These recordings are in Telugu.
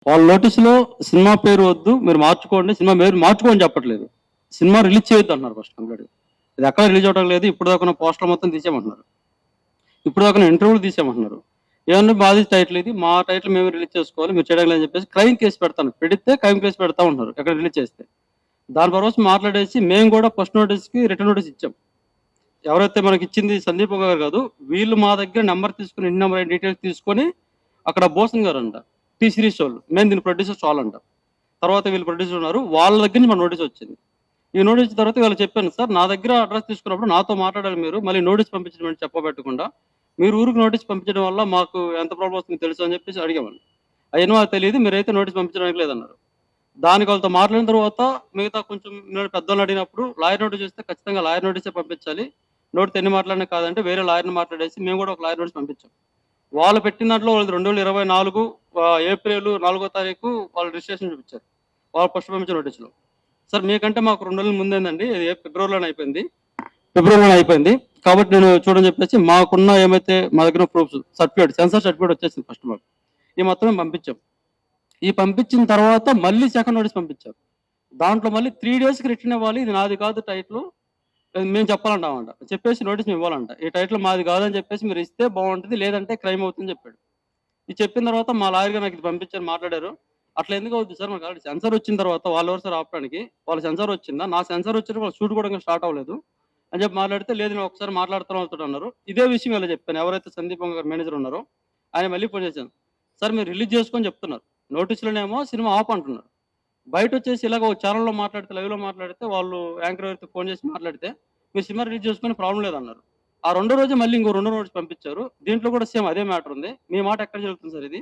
వాళ్ళ నోటీసులో సినిమా పేరు వద్దు, మీరు మార్చుకోండి, సినిమా పేరు మార్చుకోని చెప్పట్లేదు. సినిమా రిలీజ్ చేయొద్దు అంటున్నారు ఫస్ట్ కంప్లీట్. ఇది ఎక్కడ రిలీజ్ అవడం లేదు. ఇప్పుడు దాకా పోస్టర్ మొత్తం తీసేయమంటున్నారు. ఇప్పుడు దాకా ఇంటర్వ్యూలు తీసేయమంటున్నారు. ఏమన్నా బాధి టైటిల్ ఇది, మా టైటిల్ మేము రిలీజ్ చేసుకోవాలి, మీరు చేయడం లేదని చెప్పేసి క్రైమ్ కేసు పెడతాను, పెడితే క్రైమ్ కేసు పెడతా ఉంటున్నారు ఎక్కడ రిలీజ్ చేస్తే. దాని పర్వసం మాట్లాడేసి మేము కూడా ఫస్ట్ నోటీస్కి రిటర్న్ నోటీస్ ఇచ్చాం. ఎవరైతే మనకి ఇచ్చింది సందీప్ గారు కాదు, వీళ్ళు మా దగ్గర నెంబర్ తీసుకుని, ఇంటి నెంబర్ డీటెయిల్స్ తీసుకొని అక్కడ బోసన్ గారు అంట, టీ సిరీస్ వాళ్ళు, మేము దీని ప్రొడ్యూసర్స్ వాళ్ళంట. తర్వాత వీళ్ళు ప్రొడ్యూసర్ ఉన్నారు, వాళ్ళ దగ్గర నుంచి మన నోటీస్ వచ్చింది. ఈ నోటీస్ తర్వాత వీళ్ళు చెప్పాను, సార్ నా దగ్గర అడ్రస్ తీసుకున్నప్పుడు నాతో మాట్లాడాలి మీరు, మళ్ళీ నోటీస్ పంపించడం చెప్పబెట్టకుండా మీరు ఊరికి నోటీస్ పంపించడం వల్ల మాకు ఎంత ప్రాబ్లం వస్తుంది తెలుసు అని చెప్పేసి అడిగామని. అయినా అది తెలియదు, మీరైతే నోటీస్ పంపించడానికి లేదన్నారు. దానికి వాళ్ళతో మాట్లాడిన తర్వాత మిగతా కొంచెం నేను పెద్దవాళ్ళు అడిగినప్పుడు లాయర్ నోటీస్ చేస్తే ఖచ్చితంగా లాయర్ నోటీసే పంపించాలి, నోటీస్ ఎన్ని మాట్లాడినా కాదంటే వేరే లాయర్ని మాట్లాడేసి మేము కూడా ఒక లాయర్ నోటీస్ పంపించాం. వాళ్ళు పెట్టిన దాంట్లో వాళ్ళు 2024 ఏప్రిల్ 4వ తారీఖు వాళ్ళు రిజిస్ట్రేషన్ చూపించారు వాళ్ళు ఫస్ట్ పంపించిన నోటీసులో. సార్ మీకంటే మాకు 2 రోజుల ముందేందండి, ఫిబ్రవరిలోనే అయిపోయింది కాబట్టి నేను చూడని చెప్పేసి మాకున్న ఏమైతే మా దగ్గర ప్రూఫ్స్, సర్టిఫికేట్, సెన్సార్ సర్టిఫికేట్ వచ్చేసింది ఫస్ట్ మాకు. ఈ మొత్తం పంపించాం. ఈ పంపించిన తర్వాత మళ్ళీ సెకండ్ నోటీస్ పంపించారు. దాంట్లో మళ్ళీ 3 డేస్కి రిటర్న్ ఇవ్వాలి, ఇది నాది కాదు టైటిల్, మేము చెప్పాలంటామంట, చెప్పేసి నోటీస్ ఇవ్వాలంట. ఈ టైటిల్ మాది కాదని చెప్పేసి మీరు ఇస్తే బాగుంటుంది, లేదంటే క్రైమ్ అవుతుందని చెప్పాడు. ఇది చెప్పిన తర్వాత మా లాయర్ గారు నాకు ఇది పంపించారు, మాట్లాడారు. అట్లా ఎందుకు అవుతుంది సార్, మనకు ఆల్రెడీ సెన్సార్ వచ్చిన తర్వాత వాళ్ళు ఎవరు సార్ ఆపడానికి, వాళ్ళ సెన్సార్ వచ్చిందా, నా సెన్సార్ వచ్చిన వాళ్ళు షూట్ కూడా స్టార్ట్ అవ్వలేదు అని చెప్పి మాట్లాడితే, లేదు నేను ఒకసారి మాట్లాడుతాను అవుతాడు అన్నారు. ఇదే విషయం ఇలా చెప్పాను, ఎవరైతే సందీప్ గారు మేనేజర్ ఉన్నారో ఆయన మళ్ళీ ఫోన్ చేశాను, సార్ మీరు రిలీజ్ చేసుకొని చెప్తున్నారు, నోటీసులోనేమో సినిమా ఆఫ్ అంటున్నారు, బయట వచ్చేసి ఇలాగ ఒక ఛానల్లో మాట్లాడితే, లైవ్లో మాట్లాడితే, వాళ్ళు యాంకర్ ఎవరైతే ఫోన్ చేసి మాట్లాడితే మీరు సినిమా రిలీజ్ చేసుకుని ప్రాబ్లం లేదన్నారు. ఆ 2వ రోజు మళ్ళీ ఇంకో 2 నోటీస్ పంపించారు. దీంట్లో కూడా సేమ్ అదే మ్యాటర్ ఉంది. మీ మాట ఎక్కడ జరుగుతుంది సార్ ఇది?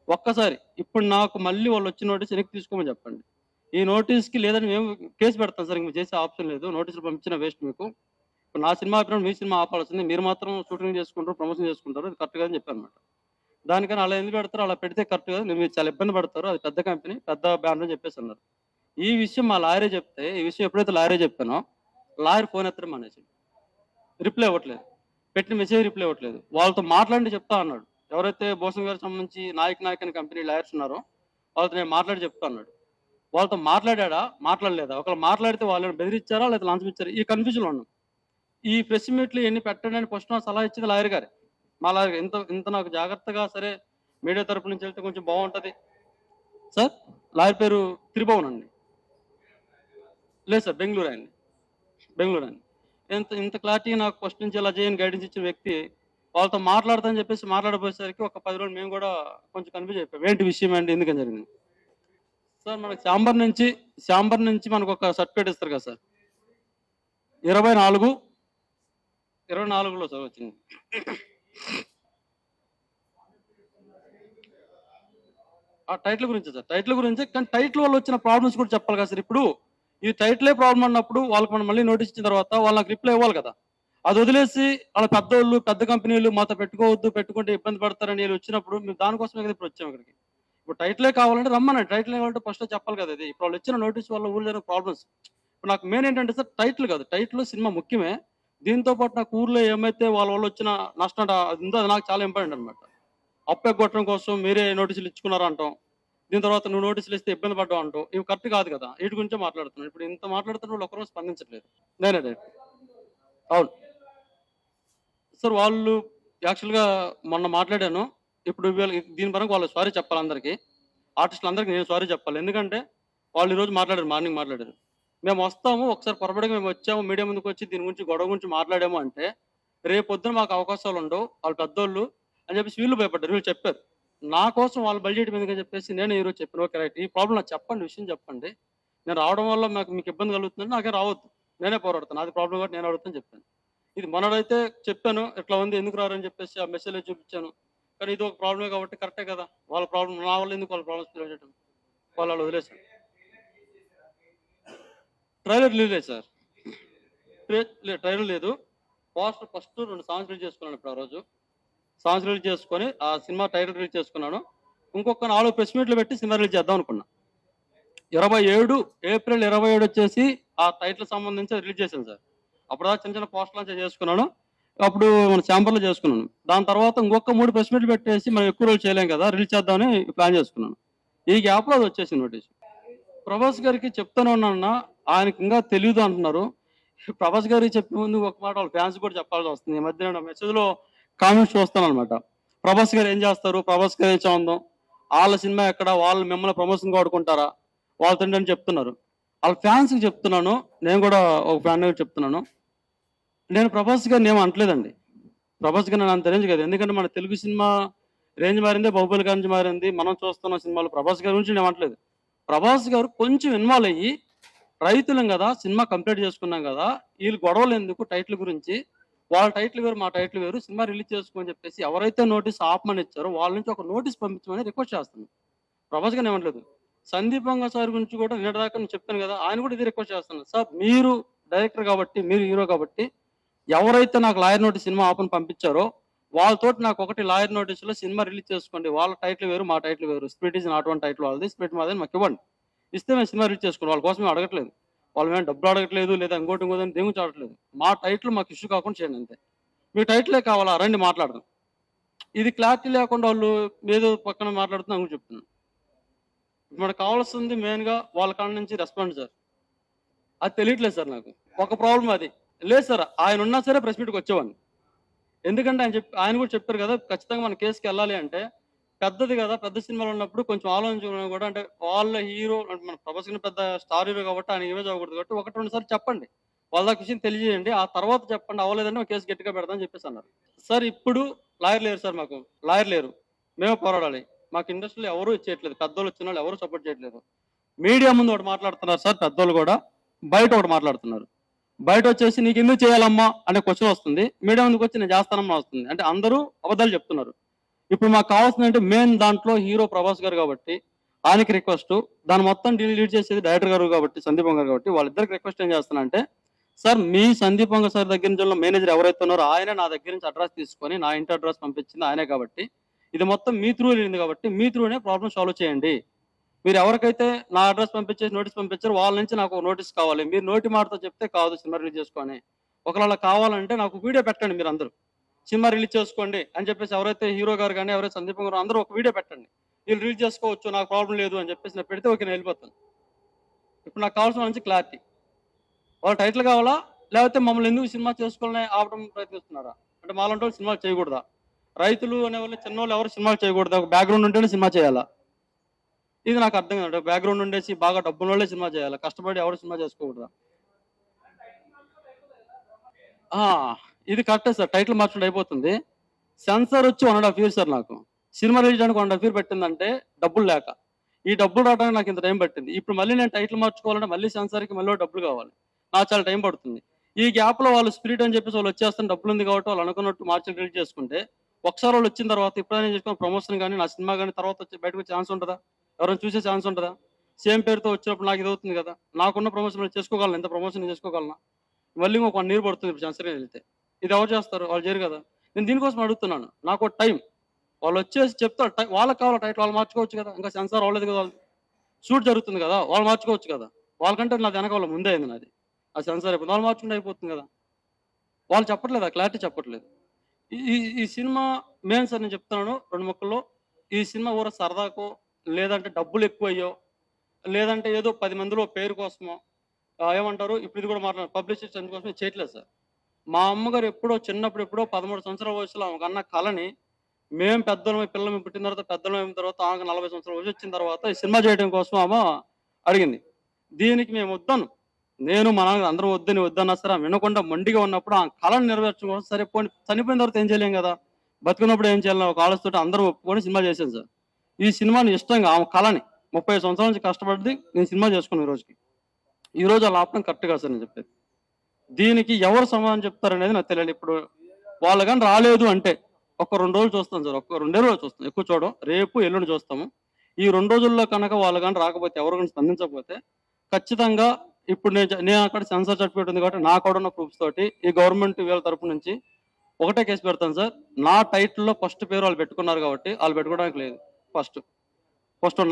ఒక్కసారి ఇప్పుడు నాకు మళ్ళీ వాళ్ళు వచ్చిన నోటీస్ వెనక్కి తీసుకోమని చెప్పండి. ఈ నోటీస్కి లేదని మేము కేసు పెడతాం సార్, ఇంక చేసే ఆప్షన్ లేదు, నోటీసులు పంపించిన వేస్ట్ మీకు. ఇప్పుడు నా సినిమా ఆపినప్పుడు మీ సినిమా ఆపాల్సింది, మీరు మాత్రం షూటింగ్ చేసుకుంటారు, ప్రమోషన్ చేసుకుంటారు, అది కరెక్ట్ అని చెప్పాను అనమాట. దానికని అలా ఎందుకు పెడతారు, అలా పెడితే కరెక్ట్ కాదు, మీరు చాలా ఇబ్బంది పడతారు, అది పెద్ద కంపెనీ, పెద్ద బ్యానర్ అని చెప్పేసి అన్నారు. ఈ విషయం మా లాయరే చెప్తే, ఈ విషయం ఎప్పుడైతే లాయరే చెప్పానో లాయర్ ఫోన్ ఎత్తడం మానేసి రిప్లై ఇవ్వట్లేదు, పెట్టిన మెసేజ్ రిప్లై ఇవ్వట్లేదు. వాళ్ళతో మాట్లాడి చెప్తా అన్నాడు, ఎవరైతే భూషణ్ గారికి సంబంధించి నాయక్ అని కంపెనీ లాయర్స్ ఉన్నారో వాళ్ళతో నేను మాట్లాడి చెప్తా అన్నాడు. వాళ్ళతో మాట్లాడా, మాట్లాడలేదా, ఒకళ్ళు మాట్లాడితే వాళ్ళని బెదిరించారా లేదా లంచం ఇచ్చారా, ఈ కన్ఫ్యూజన్లో ఉన్నాం. ఈ ప్రెస్ మీట్లు ఎన్ని పెట్టండి అని ఫస్ట్ నాకు సలహా ఇచ్చింది లాయర్ గారే. మా లాయర్ ఇంత నాకు జాగ్రత్తగా, సరే మీడియా తరపు నుంచి వెళ్తే కొంచెం బాగుంటుంది సార్. లాయర్ పేరు త్రిభువన్ అండి. లేదు సార్, బెంగళూరు అండి. ఇంత క్లారిటీ నాకు ఫస్ట్ నుంచి ఇలా చేయని గైడెన్స్ ఇచ్చిన వ్యక్తి వాళ్ళతో మాట్లాడతానని చెప్పేసి మాట్లాడబోయేసరికి ఒక 10 రోజులు మేము కూడా కొంచెం కన్ఫ్యూజ్ అయిపోయాం, ఏంటి విషయం అండి, ఎందుకని జరిగింది సార్. మనకు శాంబర్ నుంచి మనకు ఒక సర్టిఫికేట్ ఇస్తారు కదా సార్, 24లో సార్ వచ్చింది. ఆ టైటిల్ గురించి సార్, టైటిల్ గురించి, కానీ టైటిల్ వల్ల వచ్చిన ప్రాబ్లమ్స్ కూడా చెప్పాలి కదా సార్. ఇప్పుడు ఈ టైటిలే ప్రాబ్లం అన్నప్పుడు వాళ్ళకి మనం మళ్ళీ నోటీస్ ఇచ్చిన తర్వాత వాళ్ళకి రిప్లై ఇవ్వాలి కదా. అది వదిలేసి వాళ్ళ పెద్దోళ్ళు, పెద్ద కంపెనీలు మాతో పెట్టుకోవద్దు, పెట్టుకుంటే ఇబ్బంది పడతారని వీళ్ళు వచ్చినప్పుడు మేము దానికోసమే కదా ఇప్పుడు వచ్చాము ఇక్కడికి. ఇప్పుడు టైటిలే కావాలంటే రమ్మనండి, టైటిల్ కావాలంటే ఫస్ట్ చెప్పాలి కదా. ఇది ఇప్పుడు వాళ్ళు ఇచ్చిన నోటీస్ వల్ల ఊళ్ళో ప్రాబ్లమ్స్. ఇప్పుడు నాకు మెయిన్ ఏంటంటే సార్, టైటిల్ కాదు, టైటిల్ సినిమా ముఖ్యమే, దీంతో పాటు నాకు ఊర్లో ఏమైతే వాళ్ళ వచ్చిన నష్టం అది ఉందో అది నాకు చాలా ఇంపార్టెంట్ అనమాట. అప్పు ఎగ్గొట్టడం కోసం మీరే నోటీసులు ఇచ్చుకున్నారా అంటాం, దీని తర్వాత నువ్వు నోటీసులు ఇస్తే ఇబ్బంది పడ్డావు అంటావు, ఇవి కరెక్ట్ కాదు కదా. వీటి గురించే మాట్లాడుతున్నాను. ఇప్పుడు ఇంత మాట్లాడుతున్న వాళ్ళు ఒకరోజు స్పందించట్లేదు. నేనే అవును సార్, వాళ్ళు యాక్చువల్గా మొన్న మాట్లాడాను. ఇప్పుడు దీని పరంగా వాళ్ళు సారీ చెప్పాలి, అందరికీ ఆర్టిస్టులు అందరికీ నేను సారీ చెప్పాలి. ఎందుకంటే వాళ్ళు ఈరోజు మాట్లాడారు, మార్నింగ్ మాట్లాడారు, మేము వస్తాము, ఒకసారి పొరపడిగా మేము వచ్చాము, మీడియా ముందుకు వచ్చి దీని గురించి గొడవ గురించి మాట్లాడాము అంటే రేపు పొద్దున మాకు అవకాశాలు ఉండవు, వాళ్ళు పెద్దోళ్ళు అని చెప్పేసి వీళ్ళు భయపడ్డారు. వీళ్ళు చెప్పారు నా కోసం వాళ్ళ బడ్జెట్ మీదగా చెప్పేసి నేను ఈరోజు చెప్పాను, ఓకే రైట్, ఈ ప్రాబ్లం నాకు చెప్పండి, విషయం చెప్పండి, నేను రావడం వల్ల మీకు ఇబ్బంది కలుగుతుందని నాకే రావద్దు, నేనే పోరాడతాను, అది ప్రాబ్లం కాబట్టి నేను అడుగుతాను చెప్పాను. ఇది మనోడైతే చెప్పాను ఇట్లా ఉంది, ఎందుకు రారని చెప్పేసి ఆ మెసేజ్ చూపించాను. కానీ ఇది ఒక ప్రాబ్లమే కాబట్టి కరెక్టే కదా, వాళ్ళ ప్రాబ్లం నా వల్ల ఎందుకు వాళ్ళ ప్రాబ్లమ్స్ క్లియర్ చేయడం, వాళ్ళు వదిలేశారు. ట్రైలర్ రిలీజ్ లేదు సార్, ట్రైలర్ లేదు. పోస్టర్ ఫస్ట్ 2 సాంగ్స్ రిలీజ్ చేసుకున్నాను. ఇప్పుడు ఆ రోజు సాంగ్స్ రిలీజ్ చేసుకొని ఆ సినిమా టైటిల్ రిలీజ్ చేసుకున్నాను. ఇంకొక 4 ప్రెస్ మీట్లు పెట్టి సినిమా రిలీజ్ చేద్దాం అనుకున్నా. ఏప్రిల్ 27 వచ్చేసి ఆ టైటిల్ సంబంధించి రిలీజ్ చేశాను సార్. అప్పుడు చిన్న చిన్న పోస్టర్ లాంచ్ చేసుకున్నాను. అప్పుడు మన ఛాంబర్లో చేసుకున్నాను. దాని తర్వాత ఇంకొక 3 ప్రెస్ మీట్లు పెట్టేసి మనం ఎక్కువ రోజులు చేయలేం కదా, రిలీజ్ చేద్దామని ప్లాన్ చేసుకున్నాను. ఈ గ్యాప్ లో అది వచ్చేసింది నోటీస్. ప్రభాస్ గారికి చెప్తానే ఉన్నానన్నా, ఆయనకి ఇంకా తెలియదు అంటున్నారు. ప్రభాస్ గారికి చెప్పే ముందు ఒక మాట వాళ్ళ ఫ్యాన్స్ కూడా చెప్పాల్సి వస్తుంది. ఈ మధ్య నేను మెసేజ్ లో కామెంట్స్ చూస్తాను అనమాట. ప్రభాస్ గారు ఏం చేస్తారు, ప్రభాస్ గారు ఏం సంబంధం, వాళ్ళ సినిమా ఎక్కడ, వాళ్ళు మిమ్మల్ని ప్రమోషన్ వాడుకుంటారా, వాళ్ళ తండ్రి అని చెప్తున్నారు. వాళ్ళ ఫ్యాన్స్ కి చెప్తున్నాను, నేను కూడా ఒక ఫ్యాన్ చెప్తున్నాను, నేను ప్రభాస్ గారిని ఏమీ అనట్లేదండి. ప్రభాస్ గారిని అంత రేంజ్ కాదు. ఎందుకంటే మన తెలుగు సినిమా రేంజ్ మారింది, బాహుబలి గారి నుంచి మారింది. మనం చూస్తున్న సినిమాలు ప్రభాస్ గారి గురించి నేను అనట్లేదు. ప్రభాస్ గారు కొంచెం ఇన్వాల్వ్ అయ్యి, రైతులం కదా, సినిమా కంప్లీట్ చేసుకున్నాం కదా, వీళ్ళు గొడవలు ఎందుకు టైటిల్ గురించి, వాళ్ళ టైటిల్ వేరు మా టైటిల్ వేరు, సినిమా రిలీజ్ చేసుకోమని చెప్పేసి ఎవరైతే నోటీస్ ఆపమని ఇచ్చారో వాళ్ళ నుంచి ఒక నోటీస్ పంపించమని రిక్వెస్ట్ చేస్తున్నాను. ప్రభాస్ గారిని ఏమనలేదు. సందీప్ వంగ సార్ గురించి కూడా నిన్నటిదాకా నేను చెప్పాను కదా, ఆయన కూడా ఇది రిక్వెస్ట్ చేస్తున్నాను. సార్ మీరు డైరెక్టర్ కాబట్టి, మీరు హీరో కాబట్టి, ఎవరైతే నాకు లాయర్ నోటీస్ సినిమా ఆపని పంపించారో వాళ్ళతోటి నాకు ఒకటి లాయర్ నోటీసులో సినిమా రిలీజ్ చేసుకోండి, వాళ్ళ టైటిల్ వేరు మా టైటిల్ వేరు, split is not one title వాళ్ళది, స్ప్లిట్ మాదని మాకు ఇవ్వండి, ఇస్తే మేము సినిమా రిలీజ్ చేసుకోండి. వాళ్ళ కోసం మేము అడగట్లేదు, వాళ్ళు మేము డబ్బులు అడగట్లేదు, లేదా ఇంకోటి ఇంకోటి దేని గురించి అడగట్లేదు. మా టైటిల్ మాకు ఇష్యూ కాకుండా చేయండి అంతే. మీ టైటిలే కావాలా, రండి మాట్లాడదాం. ఇది క్లారిటీ లేకుండా వాళ్ళు ఏదో పక్కన మాట్లాడుతున్నా అని చెప్తున్నాను. మనకు కావాల్సింది మెయిన్గా వాళ్ళ కాడ నుంచి రెస్పాన్స్ సార్. అది తెలియట్లేదు సార్ నాకు. ఒక ప్రాబ్లం అది లేదు సార్. ఆయన ఉన్నా సరే ప్రెస్ మీట్కి వచ్చేవాడిని. ఎందుకంటే ఆయన కూడా చెప్పారు కదా, ఖచ్చితంగా మన కేసుకి వెళ్ళాలి అంటే పెద్దది కదా, పెద్ద సినిమాలు ఉన్నప్పుడు కొంచెం ఆలోచించడం కూడా, అంటే వాళ్ళ హీరో అంటే మన ప్రభాస్ పెద్ద స్టార్ హీరో కాబట్టి ఆయన ఇమేజ్ అవ్వకూడదు కాబట్టి ఒకటి రెండు సార్లు చెప్పండి, వాళ్ళ దాకా విషయం తెలియజేయండి, ఆ తర్వాత చెప్పండి, అవ్వలేదంటే ఒక కేసు గట్టిగా పెడదామని చెప్పేసి అన్నారు. సార్ ఇప్పుడు లాయర్ లేరు సార్, మాకు లాయర్ లేరు, మేము పోరాడాలి. మాకు ఇండస్ట్రీలో ఎవరు చేయట్లేదు, పెద్దోళ్ళు వచ్చిన వాళ్ళు ఎవరు సపోర్ట్ చేయట్లేదు. మీడియా ముందు ఒకటి మాట్లాడుతున్నారు సార్ పెద్దోళ్ళు కూడా, బయట ఒకటి మాట్లాడుతున్నారు. బయట వచ్చేసి నీకు ఎందుకు చేయాలమ్మా అనే క్వశ్చన్ వస్తుంది, మీడియా ముందుకు వచ్చి నేను చేస్తానమ్మా వస్తుంది. అంటే అందరూ అబద్ధాలు చెప్తున్నారు. ఇప్పుడు మాకు కావాల్సింది అంటే మెయిన్ దాంట్లో హీరో ప్రభాస్ గారు కాబట్టి ఆయనకి రిక్వెస్ట్, దాని మొత్తం లీడ్ చేసేది డైరెక్టర్ గారు కాబట్టి సందీప్ గారు కాబట్టి, వాళ్ళిద్దరికి రిక్వెస్ట్ ఏం చేస్తున్నా అంటే, సార్ మీ సందీప్ సార్ దగ్గర నుంచి మేనేజర్ ఎవరైతే ఉన్నారో ఆయనే నా దగ్గర నుంచి అడ్రస్ తీసుకొని నా ఇంటి అడ్రస్ పంపించింది ఆయనే కాబట్టి, ఇది మొత్తం మీ త్రూ వెళ్ళింది కాబట్టి మీ త్రూనే ప్రాబ్లం సాల్వ్ చేయండి. మీరు ఎవరికైతే నా అడ్రస్ పంపించేసి నోటీస్ పంపించారో వాళ్ళ నుంచి నాకు నోటీస్ కావాలి. మీరు నోటి మాటతో చెప్తే కాదు సినిమా రిలీజ్ చేసుకొని. ఒకవేళ కావాలంటే నాకు వీడియో పెట్టండి, మీరు అందరూ సినిమా రిలీజ్ చేసుకోండి అని చెప్పేసి, ఎవరైతే హీరో గారు కానీ ఎవరైతే సందీప్ గారు అందరూ ఒక వీడియో పెట్టండి, వీళ్ళు రిలీజ్ చేసుకోవచ్చు నాకు ప్రాబ్లం లేదు అని చెప్పేసి నేను పెడితే ఓకే నేను వెళ్ళిపోతాను. ఇప్పుడు నాకు కావాల్సిన నుంచి క్లారిటీ, వాళ్ళ టైటిల్ కావాలా, లేకపోతే మమ్మల్ని ఎందుకు సినిమా చేసుకోవాలని ఆపడం ప్రయత్నిస్తున్నారా, అంటే మాలాంటి వాళ్ళు సినిమాలు చేయకూడదా, రైతులు అనేవాళ్ళు చిన్నవాళ్ళు ఎవరు సినిమాలు చేయకూడదా, ఒక బ్యాక్గ్రౌండ్ ఉంటేనే సినిమా చేయాలా, ఇది నాకు అర్థం కాదు. బ్యాక్గ్రౌండ్ ఉండేసి బాగా డబ్బుల వాళ్ళే సినిమా చేయాలి, కష్టపడి ఎవరు సినిమా చేసుకోకూడదా. ఇది కరెక్టే సార్, టైటిల్ మార్చడం అయిపోతుంది. సెన్సార్ వచ్చి 1.5 years సార్. నాకు సినిమా రిలీజ్ చేయడానికి 1.5 years పట్టిందంటే డబ్బులు లేక, ఈ డబ్బులు రావడానికి నాకు ఇంత టైం పట్టింది. ఇప్పుడు మళ్ళీ నేను టైటిల్ మార్చుకోవాలంటే మళ్ళీ సెన్సార్కి మళ్ళీ డబ్బులు కావాలి, నాకు చాలా టైం పడుతుంది. ఈ గ్యాప్ లో వాళ్ళు స్పిరిట్ అని చెప్పేసి వాళ్ళు వచ్చేస్తాను, డబ్బులు ఉంది కాబట్టి వాళ్ళు అనుకున్నట్టు మార్చి రిలీజ్ చేసుకుంటే, ఒకసారి వాళ్ళు వచ్చిన తర్వాత ఎప్పుడైనా చేసుకున్న ప్రమోషన్ కానీ నా సినిమా కానీ తర్వాత వచ్చి బయటకు వచ్చే ఛాన్స్ ఉంటుందా, ఎవరైనా చూసే ఛాన్స్ ఉంటుందా? సేమ్ పేరుతో వచ్చినప్పుడు నాకు ఇది అవుతుంది కదా, నాకున్న ప్రమోషన్ చేసుకోగలను, ఎంత ప్రమోషన్ చేసుకోగలనా, మళ్ళీ ఒక 1 year పడుతుంది ఇప్పుడు సెన్సర్ వెళ్తే. ఇది ఎవరు చేస్తారు, వాళ్ళు చేయరు కదా. నేను దీనికోసం అడుగుతున్నాను, నాకు టైం, వాళ్ళు వచ్చేసి చెప్తారు వాళ్ళకి కావాలి టైటిల్, వాళ్ళు మార్చుకోవచ్చు కదా, ఇంకా సెన్సార్ అవ్వలేదు కదా, వాళ్ళు షూట్ జరుగుతుంది కదా, వాళ్ళు మార్చుకోవచ్చు కదా. వాళ్ళకంటే నాది వెనక వాళ్ళ ముందే అయింది నాది, ఆ సెన్సార్ అయిపోతుంది, వాళ్ళు మార్చుకుంటే అయిపోతుంది కదా. వాళ్ళు చెప్పట్లేదు, ఆ క్లారిటీ చెప్పట్లేదు. ఈ సినిమా మెయిన్ సార్ నేను చెప్తున్నాను 2 ముక్కల్లో, ఈ సినిమా ఊర సరదాకో, లేదంటే డబ్బులు ఎక్కువయ్యో, లేదంటే ఏదో 10 మందిలో పేరు కోసమో, ఏమంటారు ఇప్పుడు ఇది కూడా మాట్లాడారు పబ్లిసిటీ అందుకోసమే చేయట్లేదు సార్. మా అమ్మగారు ఎప్పుడో చిన్నప్పుడు, ఎప్పుడో 13 సంవత్సరాల వయసులో ఆమెకు అన్న కళని, మేము పెద్దలమై పిల్లలు పుట్టిన తర్వాత, పెద్దలమైన తర్వాత, ఆమెకు 40 సంవత్సరాల వయసు వచ్చిన తర్వాత ఈ సినిమా చేయడం కోసం ఆమె అడిగింది. దీనికి మేము వద్దాను, నేను మా నాన్న అందరూ వద్దన్నా సరే వినకుండా మొండిగా ఉన్నప్పుడు ఆ కళను నెరవేర్చడం కోసం, సరే పోనీ చనిపోయిన తర్వాత ఏం చేయలేం కదా, బతుకున్నప్పుడు ఏం చేయాలని ఒక ఆలోచనతో అందరూ ఒప్పుకొని సినిమా చేశాను సార్. ఈ సినిమాని ఇష్టంగా ఆమె కళని 30 సంవత్సరాల నుంచి కష్టపడి నేను సినిమా చేసుకున్నాను. ఈ రోజు అలా ఆపడం కరెక్ట్ కాదు సార్ నేను చెప్పేది. దీనికి ఎవరు సమాధానం చెప్తారనేది నాకు తెలియదు. ఇప్పుడు వాళ్ళు కానీ రాలేదు అంటే ఒక 2 రోజులు చూస్తాం సార్, ఒక 2 రోజులు చూస్తాం, ఎక్కువ చూడం, రేపు ఎల్లుండి చూస్తాము. ఈ 2 రోజుల్లో కనుక వాళ్ళు కానీ రాకపోతే, ఎవరు కానీ స్పందించకపోతే, ఖచ్చితంగా ఇప్పుడు నేను అక్కడ సెన్సార్ సర్టిఫికేట్ ఉంది కాబట్టి నా కూడా ఉన్న ప్రూఫ్స్ తోటి ఈ గవర్నమెంట్ వీళ్ళ తరపు నుంచి ఒకటే కేసు పెడతాను సార్. నా టైటిల్లో ఫస్ట్ పేరు వాళ్ళు పెట్టుకున్నారు కాబట్టి వాళ్ళు పెట్టుకోవడానికి లేదు. ఫస్ట్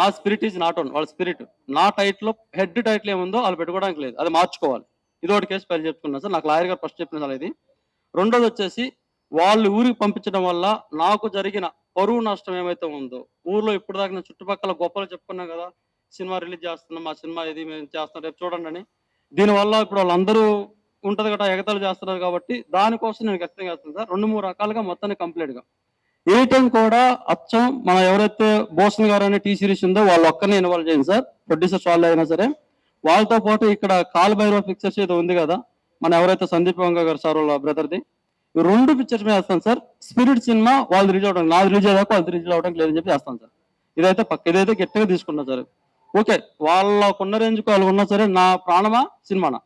నా స్పిరిట్ ఈజ్ నాట్ ఓన్, వాళ్ళ స్పిరిట్, నా టైటిల్లో హెడ్ టైటిల్ ఏముందో వాళ్ళు పెట్టుకోవడానికి లేదు, అది మార్చుకోవాలి. ఇది ఒకటి కేసు ఫైల్ చెప్పుకున్నాను సార్, నాకు లాయర్ గారు ఫస్ట్ చెప్పిన సార్ ఇది. రెండోది వచ్చేసి వాళ్ళు ఊరికి పంపించడం వల్ల నాకు జరిగిన పరువు నష్టం ఏమైతే ఉందో, ఊర్లో ఇప్పుడు దాకా నేను చుట్టుపక్కల గొప్పలు చెప్పుకున్నాం కదా, సినిమా రిలీజ్ చేస్తున్నాం, మా సినిమా ఇది మేము చేస్తాం, రేపు చూడండి అని. దీనివల్ల ఇప్పుడు వాళ్ళందరూ ఉంటది కదా, ఎగతాళి చేస్తున్నారు కాబట్టి దానికోసం నేను ఖచ్చితంగా చేస్తాను సార్. 2-3 రకాలుగా మొత్తాన్ని కంప్లీట్గా. ఏ టైం కూడా అచ్చం మన ఎవరైతే భూషణ్ గారు అనే టీ సిరీస్ ఉందో వాళ్ళు ఒక్కరిని ఇన్వాల్వ్ చేయండి సార్, ప్రొడ్యూసర్స్ వాళ్ళు అయినా సరే. వాళ్ళతో పాటు ఇక్కడ కాల్ భైరవ పిక్చర్స్ ఏదో ఉంది కదా, మన ఎవరైతే సందీప్ వంగ గారు సార్ వాళ్ళ బ్రదర్ది, ఈ 2 పిక్చర్స్ మీద వేస్తాను సార్. స్పిరిట్ సినిమా వాళ్ళు రిలీజ్ అవడం, నాది రిలీజ్ అయ్యాక వాళ్ళు రిలీజ్ అవడం లేదని చెప్పి వేస్తాను సార్. ఇదైతే పక్క, ఇదైతే గట్టిగా తీసుకున్నా సార్. ఓకే, వాళ్ళకున్న రేంజ్కి వాళ్ళు ఉన్నా సరే, నా ప్రాణమా సినిమానా,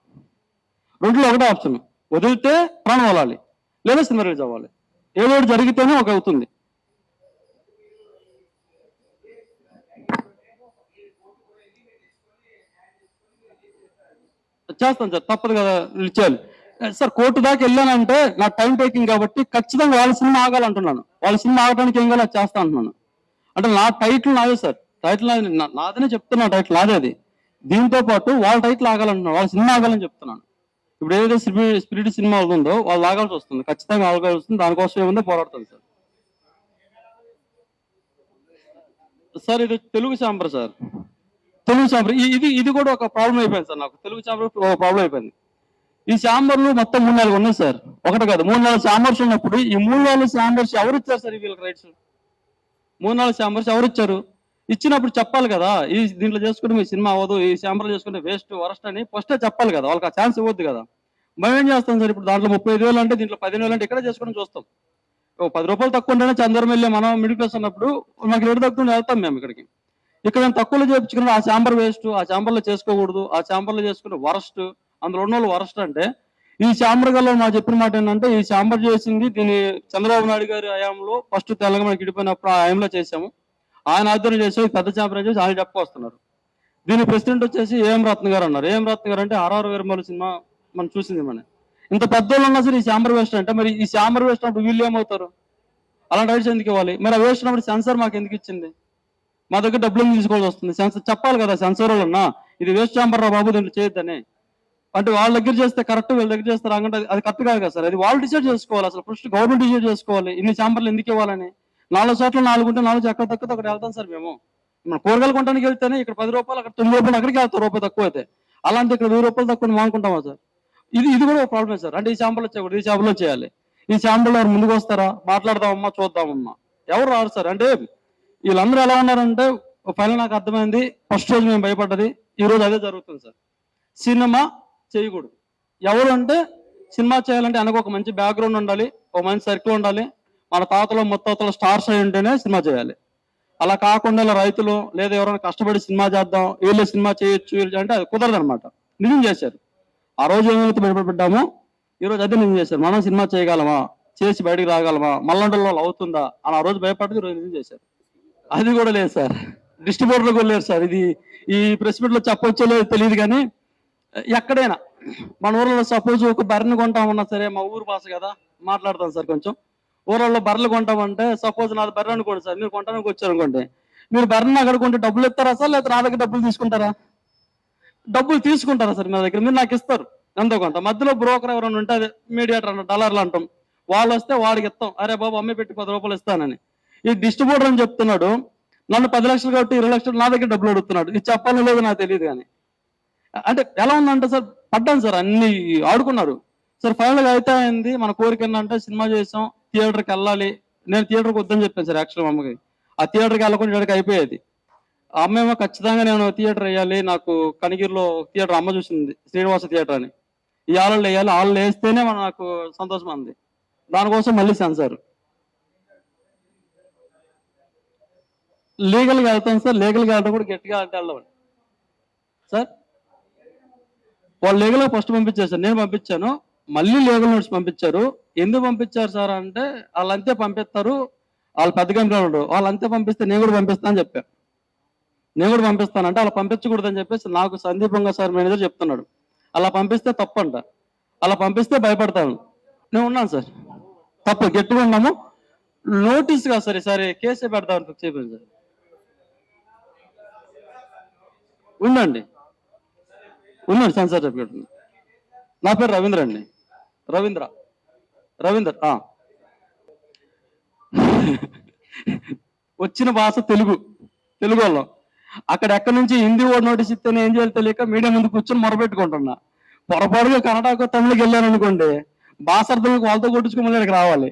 2లో ఒకటే ఆప్షన్. వదిలితే ప్రాణం వదలాలి, లేదా సినిమా రిలీజ్ అవ్వాలి. ఏదో జరిగితేనే ఒక అవుతుంది. చేస్తాను సార్, తప్పదు కదా, చేయాలి సార్. కోర్టు దాకా వెళ్ళానంటే నా టైం టేకింగ్ కాబట్టి ఖచ్చితంగా వాళ్ళ సినిమా ఆగాలంటున్నాను. వాళ్ళ సినిమా ఆగడానికి ఏం కాదు చేస్తా అంటున్నాను. అంటే నా టైటిల్ నాదే సార్, టైటిల్ నాదనే చెప్తున్నా, టైటిల్ నాదే అది. దీంతో పాటు వాళ్ళ టైటిల్ ఆగాలంటున్నాను, వాళ్ళ సినిమా ఆగాలని చెప్తున్నాను. ఇప్పుడు ఏదైతే స్పిరిట్ సినిమా ఉందో వాళ్ళు ఆగాల్సి వస్తుంది, ఖచ్చితంగా ఆగాల్సి వస్తుంది. దానికోసం ఏముందో పోరాడుతుంది సార్. సార్ ఇది Telugu chamber sir, Telugu chamber. ఇది కూడా ఒక ప్రాబ్లం అయిపోయింది సార్ నాకు. తెలుగు ఛాంబర్ ఒక ప్రాబ్లం అయిపోయింది. ఈ ఛాంబర్లు మొత్తం 3-4 ఉన్నాయి సార్, ఒకటి కాదు 3-4 ఛాంబర్స్ ఉన్నప్పుడు ఈ 3-4 ఛాంబర్స్ ఎవరు ఇచ్చారు సార్ వీళ్ళకి రైట్స్? 3-4 ఛాంబర్స్ ఎవరు ఇచ్చారు? ఇచ్చినప్పుడు చెప్పాలి కదా, ఈ దీంట్లో చేసుకుంటే మీ సినిమా అవ్వదు, ఈ ఛాంబర్లో చేసుకుంటే వేస్ట్ వరస్ట్ అని ఫస్టే చెప్పాలి కదా, వాళ్ళకి ఆ ఛాన్స్ ఇవ్వద్దు కదా. మేము ఏం చేస్తాం సార్, ఇప్పుడు దాంట్లో 35,000 అంటే దీంట్లో 15,000 అంటే ఇక్కడ చేసుకోవడం చూస్తాం. 10 రూపాయలు తక్కువ ఉంటేనే చందరం వెళ్ళి మనం మిడిల్ క్లాస్ ఉన్నప్పుడు మాకు రేటు తక్కువ వెళ్తాం మేము ఇక్కడికి. ఇక్కడ నేను తక్కువలో చేయించుకున్న ఆ ఛాంబర్ వేస్ట్, ఆ ఛాంబర్లో చేసుకోకూడదు, ఆ ఛాంబర్లో చేసుకుంటే వరస్ట్, అందులో ఉన్న వాళ్ళు వరస్ట్ అంటే. ఈ ఛాంబర్ గల్లో మా చెప్పిన మాట ఏంటంటే, ఈ ఛాంబర్ చేసింది దీన్ని చంద్రబాబు నాయుడు గారి హయాంలో ఫస్ట్ తెలంగాణ విడిపోయినప్పుడు ఆ హయాంలో చేసాము, ఆయన ఆధ్వర్యం చేసి పెద్ద ఛాంబర్ చేసి ఆయన చెప్పుకొస్తున్నారు. దీని ప్రెసిడెంట్ వచ్చేసి ఏఎం రత్న గారు అన్నారు. ఏఎం రత్న గారు అంటే ఆర్ఆర్ వీరమల్లు సినిమా మనం చూసింది. మన ఇంత పెద్దోళ్ళు ఉన్నా సరే ఈ ఛాంబర్ వేస్ట్ అంటే, మరి ఈ ఛాంబర్ వేస్ట్ అప్పుడు వీళ్ళు ఏమవుతారు? అలాంటి రైట్స్ ఎందుకు ఇవ్వాలి? మరి ఆ వేస్ట్ ఉన్నప్పుడు సెన్సార్ మాకు ఎందుకు ఇచ్చింది? మా దగ్గర డబ్బులు తీసుకోవాల్సి వస్తుంది. సెన్సార్ చెప్పాలి కదా, సెన్సార్ వాళ్ళన్నా ఇది వేస్ట్ ఛాంబర్ రా బాబు దీంట్లో చేయొద్దని. అంటే వాళ్ళ దగ్గర చేస్తే కరెక్ట్, వీళ్ళ దగ్గర చేస్తే రాంగంటే అది కరెక్ట్ కాదు కదా సార్. అది వాళ్ళు డిసైడ్ చేసుకోవాలి, అసలు ఫస్ట్ గవర్నమెంట్ డిసైడ్ చేసుకోవాలి ఇన్ని ఛాంబర్లు ఎందుకు ఇవ్వాలని. 4 చోట్ల 4 ఉంటే 4 ఎక్కడ తక్కువ అక్కడ వెళ్తాం సార్ మేము. మన కూరగాయలు కొనడానికి వెళ్తేనే ఇక్కడ 10 రూపాయలు, అక్కడ 9 రూపాయలు, అక్కడికి వెళ్తాం రూపాయి తక్కువ అయితే. అలాంటి ఇక్కడ 10 రూపాయలు తక్కువ మానుకుంటామా సార్? ఇది కూడా ఒక ప్రాబ్లమే సార్. అంటే ఈ ఛాంబర్లో చేయకూడదు, ఈ ఛాంబర్లో చేయాలి. ఈ ఛాంబర్లో ఎవరు ముందుకు వస్తారా? మాట్లాడదామమ్మా, చూద్దామమ్మా, ఎవరు రారు సార్. అంటే వీళ్ళందరూ ఎలా ఉన్నారంటే, ఫైనల్ నాకు అర్థమైంది, ఫస్ట్ రోజు మేము భయపడ్డది, ఈ రోజు అదే జరుగుతుంది సార్. సినిమా చేయకూడదు. ఎవరు అంటే సినిమా చేయాలంటే వెనక ఒక మంచి బ్యాక్గ్రౌండ్ ఉండాలి, ఒక మంచి సర్కిల్ ఉండాలి, మన తాతలో ముత్తాతలో స్టార్స్ అయి ఉంటేనే సినిమా చేయాలి. అలా కాకుండా ఇలా రైతులు లేదా ఎవరైనా కష్టపడి సినిమా చేద్దాం, వీళ్ళు సినిమా చేయొచ్చు అంటే అది కుదరదు అనమాట. నిజం చేశారు ఆ రోజు, ఏమైతే భయపడ్డామో ఈ రోజు అదే నిజం చేశారు. మనం సినిమా చేయగలమా, చేసి బయటికి రాగలమా, మల్లండలో అవుతుందా అని ఆ రోజు భయపడ్డది, ఈ రోజు నిజం చేశారు. అది కూడా లేదు సార్, డిస్ట్రిబ్యూటర్లు కూడా లేరు సార్. ఇది ఈ ప్రెస్ మీట్ లో చెప్పొచ్చో లేదో తెలియదు కానీ, ఎక్కడైనా మన ఊర్లో సపోజ్ ఒక బర్రెని కొంటామన్నా సరే, మా ఊరు భాష కదా మాట్లాడతాం సార్ కొంచెం. ఊర్లలో బర్రెలు కొంటామంటే, సపోజ్ నాది బర్రె అనుకోండి సార్, మీరు కొంటానికి వచ్చారు అనుకోండి, మీరు బర్రెని అక్కడ కొంటే డబ్బులు ఇస్తారా సార్, లేదా నా దగ్గర డబ్బులు తీసుకుంటారా? డబ్బులు తీసుకుంటారా సార్ మీ దగ్గర? మీరు నాకు ఇస్తారు ఎంతో కొంత, మధ్యలో బ్రోకర్ ఎవరైనా ఉంటే అదే మీడియేటర్ అన్న డాలర్లు అంటాం, వాళ్ళు వస్తే వాడికి ఇస్తాం, అరే బాబు అమ్మే పెట్టి 10 రూపాయలు ఇస్తానని. ఈ డిస్ట్రిబ్యూటర్ అని చెప్తున్నాడు, నన్ను 10 లక్షలు కాబట్టి 20 లక్షలు నా దగ్గర డబ్బులు అడుగుతున్నాడు. ఇది చెప్పాలని లేదు నాకు తెలియదు కానీ. అంటే ఎలా ఉందంటే సార్, పడ్డాను సార్, అన్ని ఆడుకున్నారు సార్. ఫైనల్గా అయితే అయింది, మన కోరిక ఏంటంటే సినిమా చేసాం, థియేటర్కి వెళ్ళాలి. నేను థియేటర్కి వద్దని చెప్పాను సార్ యాక్చువల్ అమ్మకి. ఆ థియేటర్కి వెళ్ళకుండా ఇక్కడికి అయిపోయేది. ఆ అమ్మేమో ఖచ్చితంగా నేను థియేటర్ వేయాలి, నాకు కనిగిరిలో థియేటర్ అమ్మ చూసింది, శ్రీనివాస థియేటర్ అని. ఈ ఆళ్ళు వేయాలి, వాళ్ళు వేస్తేనే మన నాకు సంతోషం అంది. దానికోసం మళ్ళీ సెన్సార్. లీగల్గా వెళ్తాం సార్, లీగల్గా వెళ్ళడం కూడా గట్టిగా అంటే వెళ్ళడం సార్. వాళ్ళు లీగల్గా ఫస్ట్ పంపించారు సార్, నేను పంపించాను, మళ్ళీ లీగల్ నోట్స్ పంపించారు. ఎందుకు పంపించారు సార్ అంటే, వాళ్ళంతే పంపిస్తారు, వాళ్ళు పెద్ద కంపెనీ వాళ్ళంతే పంపిస్తే నేను కూడా పంపిస్తాను అని చెప్పాను. నేను కూడా పంపిస్తానంటే అలా పంపించకూడదని చెప్పేసి నాకు సందీపంగా సార్ మేనేజర్ చెప్తున్నాడు. అలా పంపిస్తే తప్పంట, అలా పంపిస్తే భయపడతాను. నేను ఉన్నాను సార్, తప్పు గట్టిగా ఉన్నాము. నోటీస్ గా సరే సరే కేసే పెడతామని ఫిక్స్ అయిపోయింది సార్. ఉండండి, ఉన్నాడు సెన్సార్ సర్టిఫికేట్. నా పేరు రవీంద్ర అండి, రవీంద్ర. వచ్చిన భాష తెలుగు, తెలుగు వాళ్ళం. అక్కడ ఎక్కడి నుంచి హిందీ వాడు నోటీస్ ఇస్తేనే ఏం చేయాలి తెలియక మీడియా ముందు కూర్చొని మొరపెట్టుకుంటున్నా. పొరపాటుగా కన్నడకు తమిళకి వెళ్ళాను అనుకోండి, భాష అర్థంకి వాళ్ళతో కొట్టించుకోమని ఇక్కడికి రావాలి.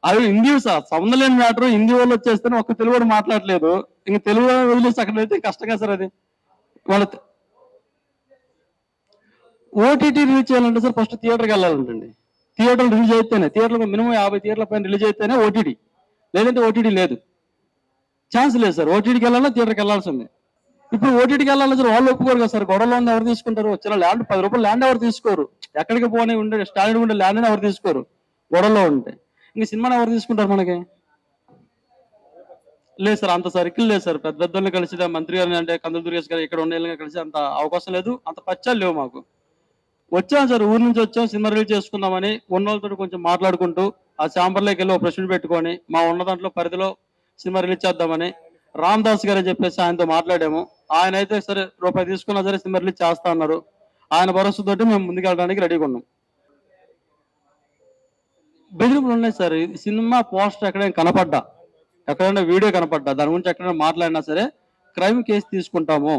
అది హిందీ సంబంధం లేని మ్యాటర్. హిందీ వాళ్ళు వచ్చేస్తేనే ఒక్క తెలుగు వాడు మాట్లాడలేదు, ఇంక తెలుగు వదిలేసి అక్కడ అయితే కష్టంగా సార్. అది వాళ్ళ ఓటీటీ రిలీజ్ చేయాలంటే సార్ ఫస్ట్ థియేటర్కి వెళ్ళాలంటండి. థియేటర్లు రిలీజ్ అయితేనే, థియేటర్లు మినిమం 50 థియేటర్ల పైన రిలీజ్ అయితేనే ఓటీటీ, లేదంటే ఓటీటీ లేదు, ఛాన్స్ లేదు సార్. ఓటీటీకి వెళ్ళాలా, థియేటర్కి వెళ్ళాల్సిందే. ఇప్పుడు ఓటీటీకి వెళ్ళాలి సార్, వాళ్ళు ఒప్పుకోరు కదా సార్. గొడవలో ఉంది ఎవరు తీసుకుంటారు? వచ్చిన ల్యాండ్ 10 రూపాయలు ల్యాండ్ ఎవరు తీసుకోరు. ఎక్కడికి పోనీ ఉండే స్టాండర్డ్ ఉండే ల్యాండ్ అని ఎవరు తీసుకోరు గొడవలో ఉంటే. ఇంక సినిమాని ఎవరు తీసుకుంటారు మనకి? లేదు సార్, అంత సర్కిల్ లేదు సార్. పెద్ద పెద్దల్ని కలిసి మంత్రి గారిని అంటే కందులు దుర్గేష్ గారు ఇక్కడ ఉండే కలిసి అంత అవకాశం లేదు, అంత పచ్చాలు లేవు మాకు. వచ్చాం సార్, ఊరు నుంచి వచ్చాం సినిమా రిలీజ్ చేసుకుందామని ఉన్న వాళ్ళతో కొంచెం మాట్లాడుకుంటూ ఆ ఛాంబర్లోకి వెళ్ళి ఒక ప్రెసిడెంట్ పెట్టుకొని మా ఉన్న దాంట్లో పరిధిలో సినిమా రిలీజ్ చేద్దామని రామ్ దాస్ గారు అని చెప్పేసి ఆయనతో మాట్లాడాము. ఆయన అయితే సరే రూపాయి తీసుకున్నా సరే సినిమా రిలీజ్ చేస్తా అన్నారు. ఆయన భరోసాతోటి మేము ముందుకెళ్ళడానికి రెడీగా ఉన్నాం. బెదిరింపులు ఉన్నాయి సార్. సినిమా పోస్టర్ ఎక్కడైనా కనపడ్డా, ఎక్కడైనా వీడియో కనపడ్డా, దాని గురించి ఎక్కడైనా మాట్లాడినా సరే క్రైమ్ కేసు తీసుకుంటాము.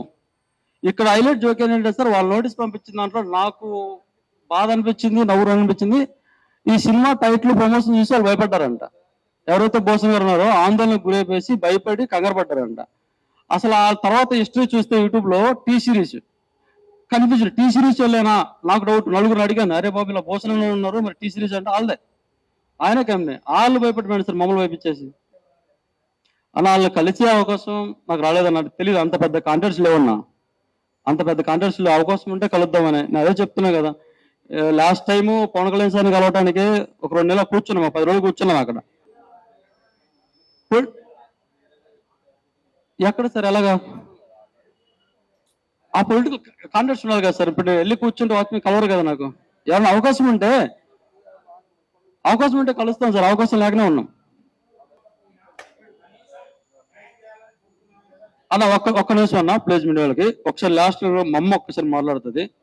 ఇక్కడ హైలైట్ జోక్ ఏంటంటే సార్, వాళ్ళు నోటీస్ పంపించిన దాంట్లో నాకు బాధ అనిపించింది, నవ్వు అనిపించింది. ఈ సినిమా టైటిల్ ప్రమోషన్ చూసి వాళ్ళు భయపడ్డారంట. ఎవరైతే భూషణ్ గారు ఉన్నారో ఆందోళనకు గురైపోయి భయపడి కంగారు పడ్డారంట. అసలు ఆ తర్వాత హిస్టరీ చూస్తే యూట్యూబ్ లో టీ సిరీస్ కనిపించింది. టీ సిరీస్ వెళ్ళేనా నాకు డౌట్. నలుగురు అడిగాను, అరే బాబు ఇలా భూషణ్ ఉన్నారు మరి టీ సిరీస్ అంటే వాళ్ళదే, ఆయన కమ్మే వాళ్ళు భయపడిపోయాడు సార్ మమ్మల్ని భయపించేసి. అలా వాళ్ళు కలిసే అవకాశం నాకు రాలేదన్నట్టు తెలియదు. అంత పెద్ద కాంటెంట్స్ లేవన్నా, అంత పెద్ద కాంటెంట్స్ లో అవకాశం ఉంటే కలుద్దామని నేను అదే చెప్తున్నా కదా. లాస్ట్ టైం పవన్ కళ్యాణ్ సార్ని కలవటానికి ఒక 2 నెలలు కూర్చున్నాం, 10 రోజులు కూర్చున్నాం అక్కడ. ఎక్కడ సార్ ఎలాగా ఆ పొలిటికల్ కాంటెక్స్ట్ ఉండాలి కదా సార్. ఇప్పుడు వెళ్ళి కూర్చుంటే వాటిని కలవరు కదా. నాకు ఏమన్నా అవకాశం ఉంటే కలుస్తాం సార్, అవకాశం లేకనే ఉన్నాం అన్న. ఒక్క నిమిషం అన్న, ప్లేస్ మీడియా వాళ్ళకి ఒకసారి లాస్ట్ మా అమ్మ ఒక్కసారి మాట్లాడుతుంది.